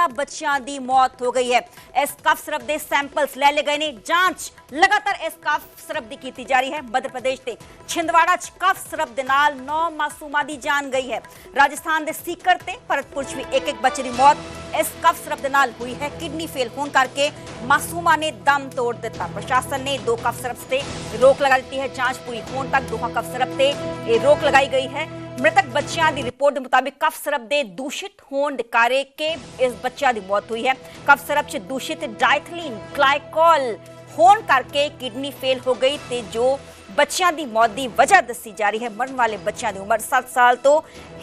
11 ਬੱਚਿਆਂ ਦੀ ਮੌਤ ਹੋ ਗਈ ਹੈ। ਇਸ ਕਫ ਸਿਰਪ ਦੇ ਸੈਂਪਲਸ ਲੈ ਲਏ ਗਏ ਨੇ। ਜਾਂਚ ਲਗਾਤਾਰ ਇਸ ਕਫ ਸਿਰਪ ਦੀ ਕੀਤੀ ਜਾ ਰਹੀ ਹੈ। ਮੱਧ ਪ੍ਰਦੇਸ਼ ਦੇ छिंदवाड़ा च कफ सिरप दे नाल 9 मासूमां दी जान गई है। राजस्थान दे सीकर ते भरतपुर च भी एक बच्चे दी मौत इस कफ सिरप दे नाल हुई है। किडनी फेल होने करके मासूमां ने दम तोड़ दिता। प्रशासन ने 2 कफ सिरप से रोक लगा दी है। जांच पूरी होने तक 2 कफ सिरप ते रोक लगाई गई है। मृतक बच्चों की रिपोर्ट के मुताबिक कफ सिरप के दूषित होने करके इस बच्चे की मौत हुई है। कफ सिरप च दूषित डाइथिलीन ग्लाइकोल होने करके किडनी फेल हो गई ते जो बच्चों की मौत की वजह दसी जा रही है। मरण वाले बच्चों की उम्र 7 साल तो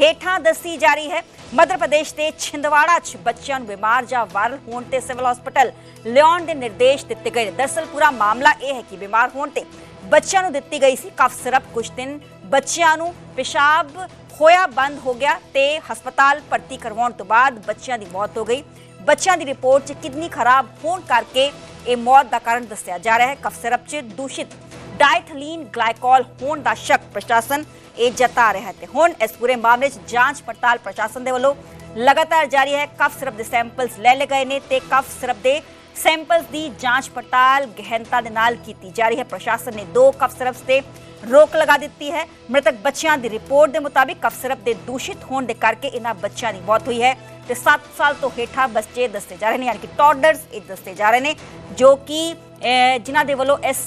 हेठा दसी जा रही है। मध्य प्रदेश के छिंदवाड़ा च बच्चों बीमार या वायरल होने ते सिविल हॉस्पिटल लियाउण के निर्देश दिए गए। दरअसल पूरा मामला यह है कि बीमार होने ते बच्चों को दी गई सी कफ सिरप। कुछ दिन बच्चों को पेशाब होया बंद हो गया ते हस्पताल भर्ती करवाने तो बाद बच्चों की मौत हो गई। बच्चों की रिपोर्ट च किडनी खराब होने करके ये मौत का कारण दसिया जा रहा है। कफ सिरप च दूषित डाइथिलीन ग्लाइकोल होने का शक प्रशासन ये जता रहा है। हुण इस पूरे मामले जांच पड़ताल प्रशासन के वलों लगातार जारी है। कफ सिरप के सैंपल्स ले ले गए हैं ते कफ सिरप के सैंपल्स की जांच पड़ताल गहनता के नाल की जा रही है। प्रशासन ने 2 कफ सिरप से रोक लगा दी है। मृतक बच्चों की रिपोर्ट के मुताबिक कफ सिरप के दूषित होने के करके इन्हां बच्चों की मौत हुई है। 7 साल तो हेठा बच्चे दसे जा रहे हैं, यानी कि टॉडलर्स दसे जा रहे हैं जो कि जिन्हां दे वल्लों इस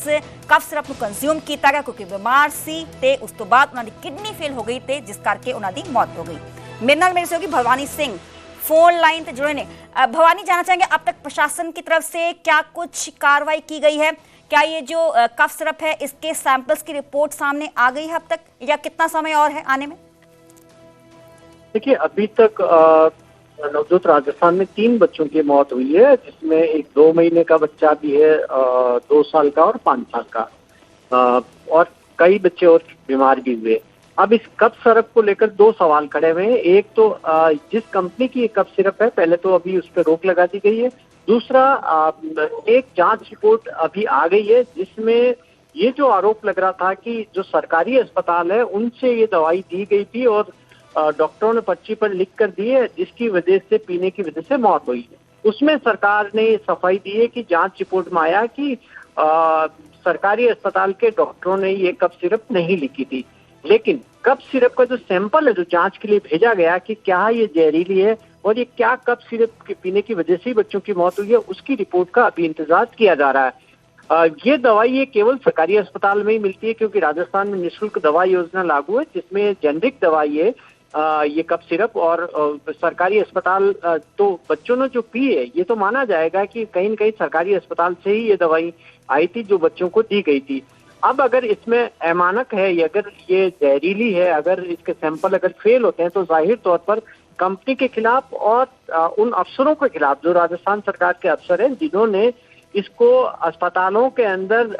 कफ सिरप को कंज्यूम किया गया क्योंकि बीमार सी ते उस तो बाद उन्हां दी किडनी फेल हो गई ते जिस करके उन्हां दी मौत हो गई। मेरे से होगी भवानी सिंह फोन लाइन ते जुड़े ने। भवानी, जानना चाहेंगे अब तक प्रशासन की तरफ से क्या कुछ कार्रवाई की गई है? क्या ये जो कफ सिरप है इसके सैंपल्स की रिपोर्ट सामने आ गई है अब तक, या कितना समय और है आने में? देखिए, अभी तक नवजोत राजस्थान में 3 बच्चों की मौत हुई है, जिसमें एक 2 महीने का बच्चा भी है, 2 साल का और 5 साल का, और कई बच्चे और बीमार भी हुए। अब इस कफ सिरप को लेकर 2 सवाल खड़े हुए हैं। एक तो जिस कंपनी की कफ सिरप है, पहले तो अभी उस पर रोक लगा दी गई है। दूसरा, एक जांच रिपोर्ट अभी आ गई है जिसमें ये जो आरोप लग रहा था कि जो सरकारी अस्पताल है उनसे ये दवाई दी गई थी और डॉक्टरों ने पर्ची पर लिख कर दी है, जिसकी वजह से पीने की वजह से मौत हुई है। उसमें सरकार ने सफाई दी है कि जांच रिपोर्ट में आया कि सरकारी अस्पताल के डॉक्टरों ने ये कफ सिरप नहीं लिखी थी। लेकिन कफ सिरप का जो सैंपल है जो जांच के लिए भेजा गया कि क्या ये जहरीली है और ये क्या कफ सिरप के पीने की वजह से ही बच्चों की मौत हुई है, उसकी रिपोर्ट का अभी इंतजार किया जा रहा है। ये दवाई ये केवल सरकारी अस्पताल में ही मिलती है क्योंकि राजस्थान में निःशुल्क दवा योजना लागू है, जिसमें जेनरिक दवाई है ये कफ सिरप, और सरकारी अस्पताल तो बच्चों ने जो पी है ये तो माना जाएगा कि कहीं न कहीं सरकारी अस्पताल से ही ये दवाई आई थी जो बच्चों को दी गई थी। अब अगर इसमें अमानक है, अगर ये जहरीली है, अगर इसके सैंपल अगर फेल होते हैं तो जाहिर तौर पर कंपनी के खिलाफ और उन अफसरों के खिलाफ जो राजस्थान सरकार के अफसर हैं जिन्होंने इसको अस्पतालों के अंदर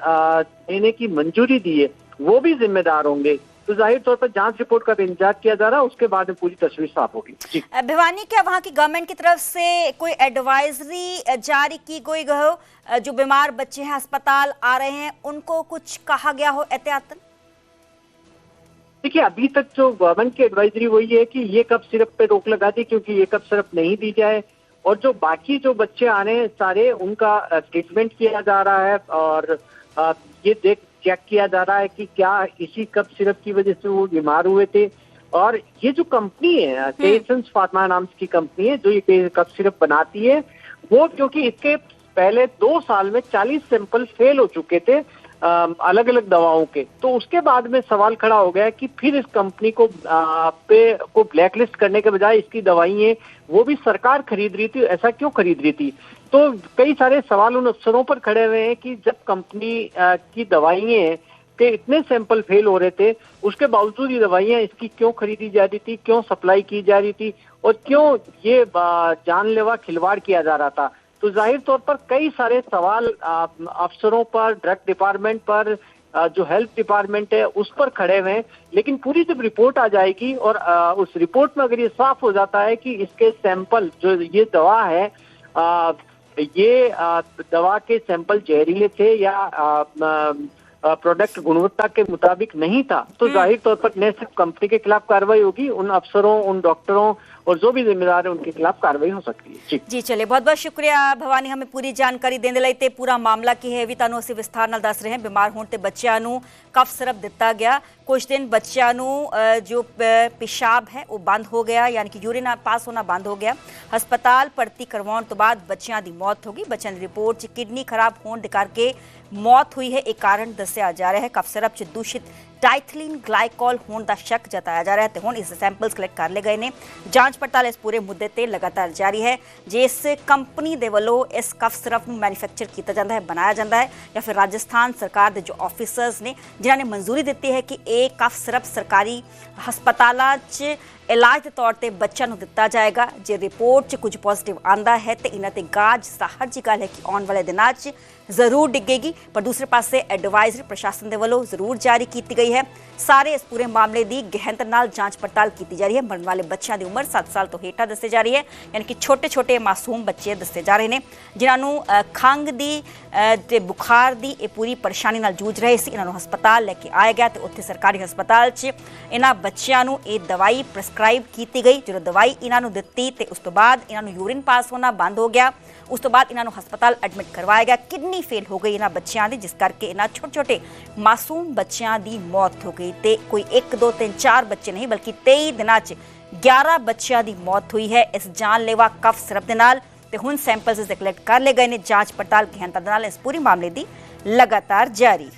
देने की मंजूरी दी है, वो भी जिम्मेदार होंगे। तो जाहिर तौर पर जांच रिपोर्ट का भी इंतजार किया जा रहा है, उसके बाद में पूरी तस्वीर साफ होगी। भिवानी, क्या वहाँ की गवर्नमेंट की तरफ से कोई एडवाइजरी जारी की गई हो? जो बीमार बच्चे हैं अस्पताल आ रहे हैं उनको कुछ कहा गया हो एहतियातन? देखिए, अभी तक जो गवर्नमेंट की एडवाइजरी वही है कि ये कफ सिरप पे रोक लगा दी क्योंकि ये कफ सिरप नहीं दी जाए, और जो बाकी जो बच्चे आ रहे हैं सारे उनका ट्रीटमेंट किया जा रहा है और ये चेक किया जा रहा है कि क्या इसी कफ सिरप की वजह से वो बीमार हुए थे। और ये जो कंपनी है टेसन्स फार्मा नाम की कंपनी है जो ये कफ सिरप बनाती है, वो क्योंकि इसके पहले 2 साल में 40 सैंपल फेल हो चुके थे अलग अलग दवाओं के, तो उसके बाद में सवाल खड़ा हो गया कि फिर इस कंपनी को ब्लैकलिस्ट करने के बजाय इसकी दवाइयाँ वो भी सरकार खरीद रही थी, ऐसा क्यों खरीद रही थी? तो कई सारे सवाल उन अफसरों पर खड़े हुए हैं कि जब कंपनी की दवाइयाँ के इतने सैंपल फेल हो रहे थे उसके बावजूद ये दवाइयाँ इसकी क्यों खरीदी जा रही थी, क्यों सप्लाई की जा रही थी और क्यों ये जानलेवा खिलवाड़ किया जा रहा था। तो जाहिर तौर पर कई सारे सवाल अफसरों पर, ड्रग डिपार्टमेंट पर, जो हेल्थ डिपार्टमेंट है उस पर खड़े हुए हैं। लेकिन पूरी जब रिपोर्ट आ जाएगी और उस रिपोर्ट में अगर ये साफ हो जाता है कि इसके सैंपल जो ये दवा है ये दवा के सैंपल जहरीले थे या प्रोडक्ट गुणवत्ता के मुताबिक नहीं था, तो जाहिर तौर पर न सिर्फ कंपनी के खिलाफ कार्रवाई होगी, उन अफसरों, उन डॉक्टरों और जो भी जिम्मेदार है उनके खिलाफ कार्रवाई हो सकती है। जी चलिए, बहुत बहुत शुक्रिया भवानी, हमें पूरी जानकारी देने ਲਈ ਤੇ ਪੂਰਾ ਮਾਮਲਾ ਕੀ ਹੈ ਵੀ ਤੁਹਾਨੂੰ ਅਸੀਂ ਵਿਸਥਾਰ ਨਾਲ ਦੱਸ ਰਹੇ ਹਾਂ। ਬਿਮਾਰ ਹੋਣ ਤੇ ਬੱਚਿਆਂ ਨੂੰ ਕਫ ਸਿਰਪ ਦਿੱਤਾ ਗਿਆ, ਕੁਝ ਦਿਨ ਬੱਚਿਆਂ ਨੂੰ ਜੋ ਪਿਸ਼ਾਬ ਹੈ ਉਹ ਬੰਦ ਹੋ ਗਿਆ, ਯਾਨੀ ਕਿ ਯੂਰਿਨ ਪਾਸ ਹੋਣਾ ਬੰਦ ਹੋ ਗਿਆ। ਹਸਪਤਾਲ ਭਰਤੀ ਕਰਵਾਉਣ ਤੋਂ ਬਾਅਦ ਬੱਚਿਆਂ ਦੀ ਮੌਤ ਹੋ ਗਈ। ਬੱਚਿਆਂ ਦੀ ਰਿਪੋਰਟ 'ਚ ਕਿਡਨੀ ਖਰਾਬ ਹੋਣ ਦੇ ਕਰਕੇ ਮੌਤ ਹੋਈ ਹੈ। ਇਹ ਕਾਰਨ ਦੱਸਿਆ ਜਾ ਰਿਹਾ ਹੈ ਕਫ ਸਿਰਪ 'ਚ ਦੂਸ਼ਿਤ डाइथिलीन ग्लाइकोल होने का शक जताया जा रहा है। तो हुण इस सैंपल्स कलैक्ट कर ले गए ने। जांच पड़ताल इस पूरे मुद्दे ते लगातार जारी है। जिस कंपनी दे वल्लों इस कफ सिरप नूं मैन्युफैक्चर किया जाता है, बनाया जाता है, या फिर राजस्थान सरकार के जो ऑफिसर्स ने जिन्होंने मंजूरी दी है कि ये कफ सिरप सरकारी हस्पतालों च इलाज के तौर पर बच्चों को दिता जाएगा। जो रिपोर्ट च कुछ पॉजिटिव आता है तो इन्हों पर गाज साहर जी गल है कि आने वाले दिनों च जरूर डिगेगी। पर दूसरे पासे एडवाइजरी प्रशासन के वलों जरूर जारी की गई है। सारे इस पूरे मामले की गहनता नाल जांच पड़ताल की जा रही है। मरने वाले बच्चों की उम्र 7 साल तो हेठा दसी जा रही है, यानी कि छोटे छोटे मासूम बच्चे दसे जा रहे हैं जिन्होंने खंघ की बुखार की ये पूरी परेशानी नाल जूझ रहे थे। इन्होंने हस्पताल लैके आया गया तो उत्थे सरकारी हस्पताल इन्होंने बच्चों को ये दवाई प्रिस्क्राइब की गई। जो दवाई इन्होंने दी तो उस तो बाद इन्होंने यूरिन पास होना बंद हो गया। उस तो बाद इन्होंने हस्पताल एडमिट करवाया गया। किडनी फेल हो गई इन्होंने बच्चों की, जिस करके इन्होंने छोटे छोटे मासूम बच्चों की मौत हो गई। तो कोई 1 2 3 4 बच्चे नहीं बल्कि 23 दिनों 11 बच्चों की मौत हुई है इस जानलेवा कफ सिरप के नाल। ते हुण सैंपल्स कलैक्ट कर ले गए ने। जांच पड़ताल गहनता दे नाल इस पूरे मामले की लगातार जारी।